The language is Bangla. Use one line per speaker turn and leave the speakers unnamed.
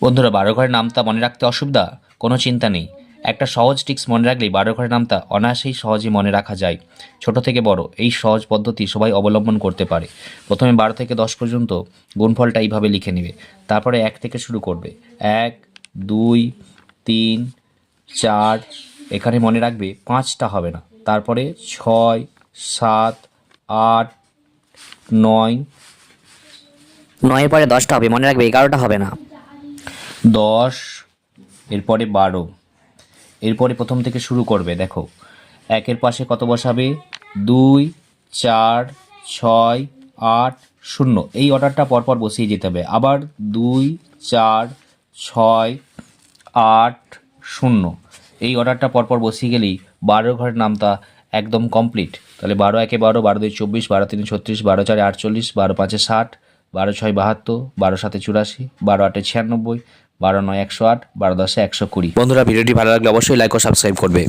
বন্ধুরা, ১২ ঘরের নামতা মনে রাখতে অসুবিধা? কোনো চিন্তা নেই। একটা সহজ ট্রিক্স মনে রাখলেই ১২ ঘরের নামতা অনায়াসেই সহজেই মনে রাখা যায়। ছোট থেকে বড় এই সহজ পদ্ধতি সবাই অবলম্বন করতে পারে। প্রথমে ১২ থেকে ১০ পর্যন্ত গুণফলটা এইভাবে লিখে নেবে। তারপরে ১ থেকে শুরু করবে। ১, ২, ৩, ৪, এখানে মনে রাখবে ৫টা হবে না। তারপরে ৬, ৭, ৮, ৯,
৯ এর পরে ১০টা হবে, মনে রাখবে ১১টা হবে না।
১০, এরপরে ১২। এরপরে প্রথম থেকে শুরু করবে। দেখো, ১-এর পাশে কত বসাবে? ২, ৪, ৬, ৮, ০। এই অর্ডারটা পরপর বসিয়ে যেতে হবে। আবার ২, ৪, ৬, ৮, ০। এই অর্ডারটা পরপর বসিয়ে গেলেই ১২ ঘরের নামতা একদম কমপ্লিট। তাহলে ১২ ১-এ ১২, ১২ ২-এ ২৪, ১২ ৩-এ ৩৬, ১২ ৪-এ ৪৮, ১২ ৫-এ ৬০, ১২ ৬-এ ৭২, ১২ ৭-এ ৮৪, ১২ ৮-এ ৯৬, ১২ ৯-এ ১০৮, ১২ ১০-এ ১২০।
বন্ধুরা, ভিডিওটি ভালো লাগলে অবশ্যই লাইক ও সাবস্ক্রাইব করবে।